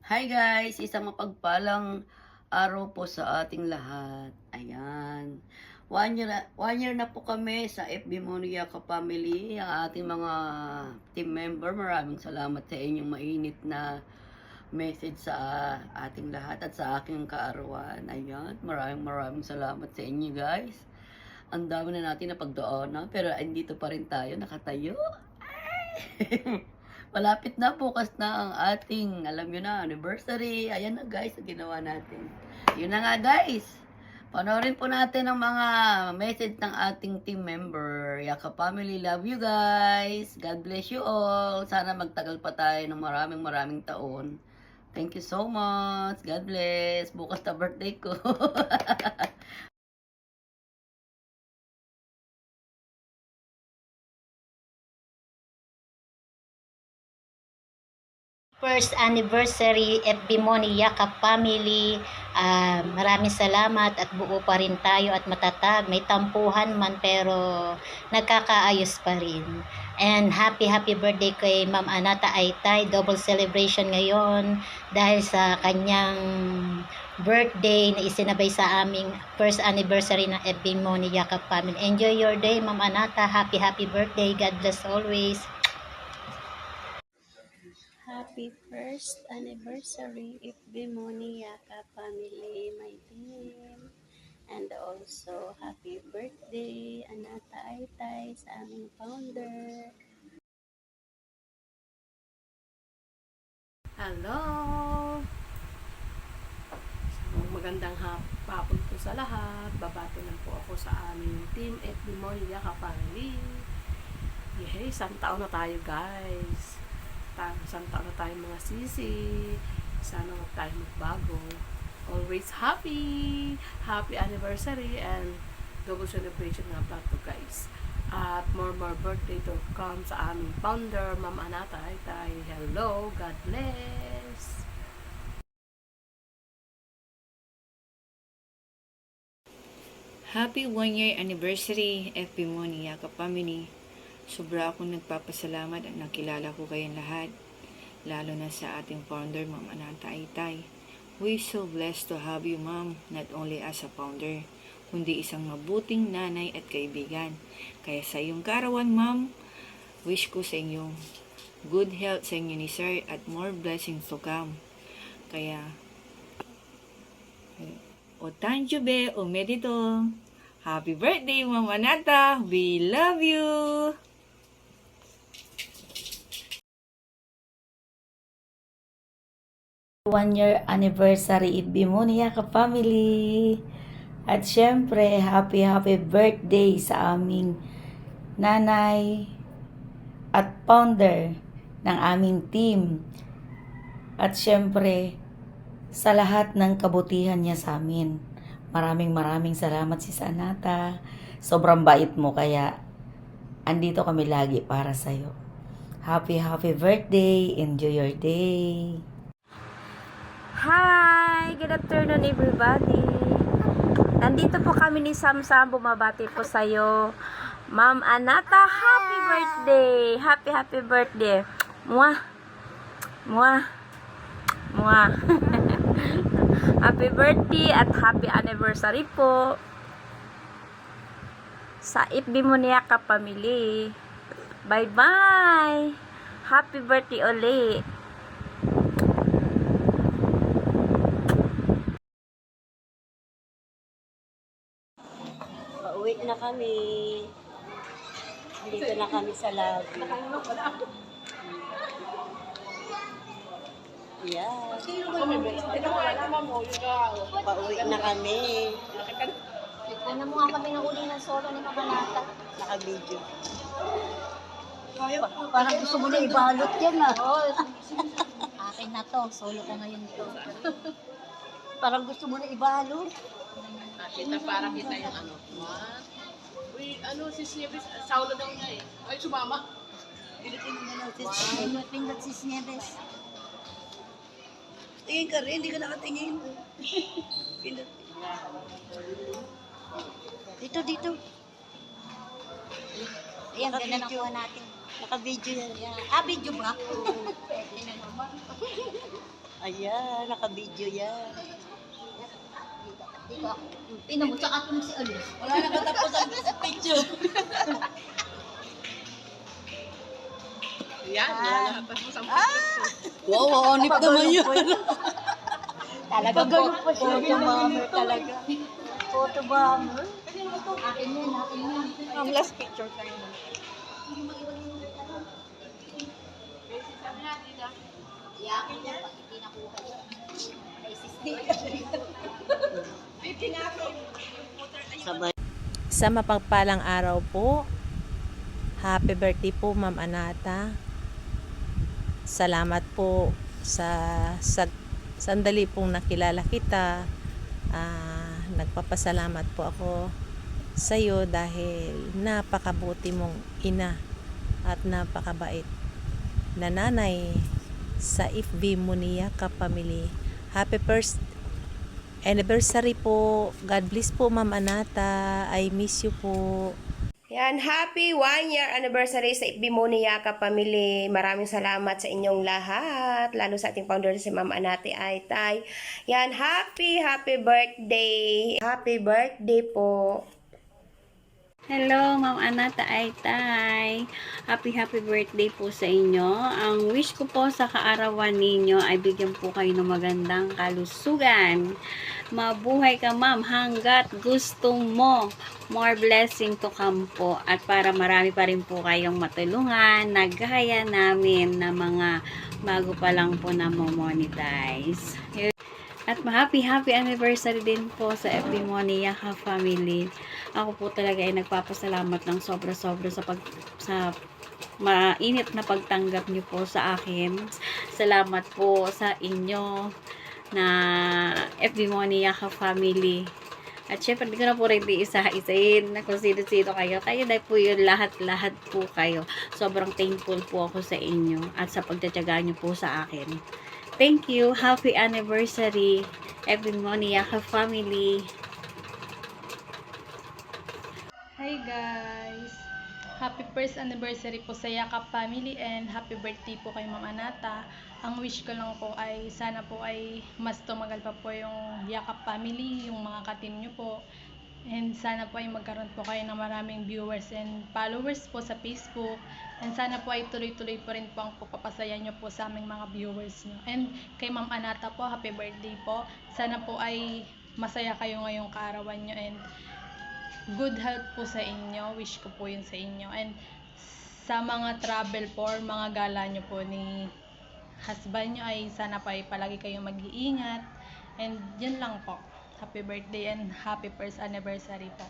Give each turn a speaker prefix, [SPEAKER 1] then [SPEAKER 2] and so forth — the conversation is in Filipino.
[SPEAKER 1] Hi guys! Isang mapagpalang araw po sa ating lahat. Ayan. One year na po kami sa FB Monia Ka-Family, ang ating mga team member. Maraming salamat sa inyong mainit na message sa ating lahat at sa aking kaarawan. Ayan. Maraming salamat sa inyo guys. Ang dami na natin na pagdoonan, pero andito pa rin tayo, nakatayo. Malapit na, bukas na ang ating, alam nyo na, anniversary. Ayan na guys, ang ginawa natin. Yun na nga guys. Panoorin po natin ang mga message ng ating team member. Yaka family, love you guys. God bless you all. Sana magtagal pa tayo ng maraming taon. Thank you so much. God bless. Bukas na birthday ko.
[SPEAKER 2] First anniversary FB Money Yakap Family. Maraming salamat at buo pa rin tayo at matatag. May tampuhan man pero nagkakaayos pa rin. And happy birthday kay Ma'am Anata Aytay. Double celebration ngayon dahil sa kanyang birthday na isinabay sa aming first anniversary ng FB Money Yakap Family. Enjoy your day, Ma'am Anata. Happy birthday. God bless always.
[SPEAKER 3] Happy first anniversary FB Money Yaka family, my team. And also, happy birthday, Anata Aytay, sa aming founder.
[SPEAKER 4] Hello! So, magandang hapon po sa lahat. Babati lang po ako sa aming team FB Money Yaka Family. Yay! Isang taon na tayo guys. Isang taon na tayo mga sisi. Sana huwag tayo magbago. Always happy! Happy anniversary and double celebration nga pala to guys. At more birthday to come sa aming founder, Ma'am Anata Aytay. Hello! God bless!
[SPEAKER 5] Happy 1-year anniversary, FB Money Yakap Family. Sobra akong nagpapasalamat at nakilala ko kayong lahat, lalo na sa ating founder, Ma'am Anata Aytay. We're so blessed to have you, Ma'am, not only as a founder, kundi isang mabuting nanay at kaibigan. Kaya sa iyong kaarawan, Ma'am, wish ko sa inyong good health sa inyo ni Sir at more blessings to come. Kaya, o tanju be, o medito. Happy birthday, Ma'am Anata. We love you.
[SPEAKER 6] 1-year anniversary FB Money Yakap family. At syempre, happy birthday sa aming nanay at founder ng aming team. At syempre, sa lahat ng kabutihan niya sa amin. Maraming salamat Sis Anata. Sobrang bait mo kaya andito kami lagi para sa'yo. Happy birthday. Enjoy your day.
[SPEAKER 7] Hi! Good afternoon everybody! Nandito po kami ni Samsam, bumabati po sa'yo. Ma'am Anata, happy birthday! Happy birthday! Mwah! Mwah! Mwah! Happy birthday at happy anniversary po sa FB Money Yakap family. Bye-bye! Happy birthday ulit!
[SPEAKER 3] Pauwi na kami. Dito na kami sa lobby. Yeah. Pauwi na kami.
[SPEAKER 2] Ano mo nga kami ng uli ng solo ni Ma'am Anata?
[SPEAKER 3] Naka-video.
[SPEAKER 2] Parang gusto mo na ibalot yan Akin na to, solo ko ngayon to.
[SPEAKER 3] Parang gusto mo na ibalot.
[SPEAKER 4] Para kita yung ano. Uy, si Sniebis, saulo daw niya eh. Ay, sumama.
[SPEAKER 2] Pindot si Nieves.
[SPEAKER 3] Tingin ka rin, hindi ka nakatingin. Pindot. Dito.
[SPEAKER 2] Ayan, ganda na kuha natin.
[SPEAKER 3] Naka-video yan.
[SPEAKER 2] Video ba?
[SPEAKER 3] Ayan, naka-video yan.
[SPEAKER 2] Tinan mo, tsaka kung si Alice.
[SPEAKER 3] Wala na katapos ang picture.
[SPEAKER 4] Yan, wala pa sa
[SPEAKER 3] Wow, onip naman yun.
[SPEAKER 2] Talagang
[SPEAKER 3] Photo bomber talaga. Photo bomber.
[SPEAKER 2] akin yan.
[SPEAKER 3] Ang last picture tayo.
[SPEAKER 2] Yakin yan, pag hindi nakuha yan. Ay, sisti.
[SPEAKER 3] Sabay.
[SPEAKER 8] Sa mapagpalang araw po, happy birthday po Ma'am Anata. Salamat po sa sandali pong nakilala kita. Nagpapasalamat po ako sa iyo dahil napakabuti mong ina at napakabait na nanay sa FB Moniaca Family. Happy first anniversary po. God bless po Ma'am Anata. I miss you po.
[SPEAKER 9] Yan, happy 1-year anniversary sa FB Moniaca Family. Maraming salamat sa inyong lahat, lalo sa ating founder si Ma'am Anate Aytay. Yan, happy birthday. Happy birthday po.
[SPEAKER 7] Hello, Ma'am Anata Aytay. Happy birthday po sa inyo. Ang wish ko po sa kaarawan ninyo ay bigyan po kayo ng magandang kalusugan. Mabuhay ka, Ma'am, hanggat gusto mo. More blessing to come po. At para marami pa rin po kayong matulungan na gaya namin na mga bago pa lang po na monetize. At happy anniversary din po sa FB Moniaca Family. Ako po talaga ay nagpapasalamat ng sobra-sobra sa mainit na pagtanggap niyo po sa akin. Salamat po sa inyo na FB Moniaca Family. At syempre, hindi ko na po rin isa-isahin na kung sino-sino kayo. Kayo na po yun, lahat po kayo. Sobrang thankful po ako sa inyo at sa pagtsatsaga niyo po sa akin. Thank you. Happy anniversary, FB Moniaca Family.
[SPEAKER 10] Hi guys! Happy first anniversary po sa Yakap Family and happy birthday po kay Ma'am Anata. Ang wish ko lang po ay sana po ay mas tumagal pa po yung Yakap Family, yung mga ka-team nyo po. And sana po ay magkaroon po kayo ng maraming viewers and followers po sa Facebook. And sana po ay tuloy-tuloy po rin po ang pagpapasaya nyo po sa aming mga viewers nyo. And kay Ma'am Anata po, happy birthday po. Sana po ay masaya kayo ngayong kaarawan nyo and good health po sa inyo. Wish ko po yun sa inyo. And sa mga travel po or mga gala nyo po ni husband nyo ay sana pa ay palagi kayong mag-iingat. And yun lang po. Happy birthday and happy first anniversary po.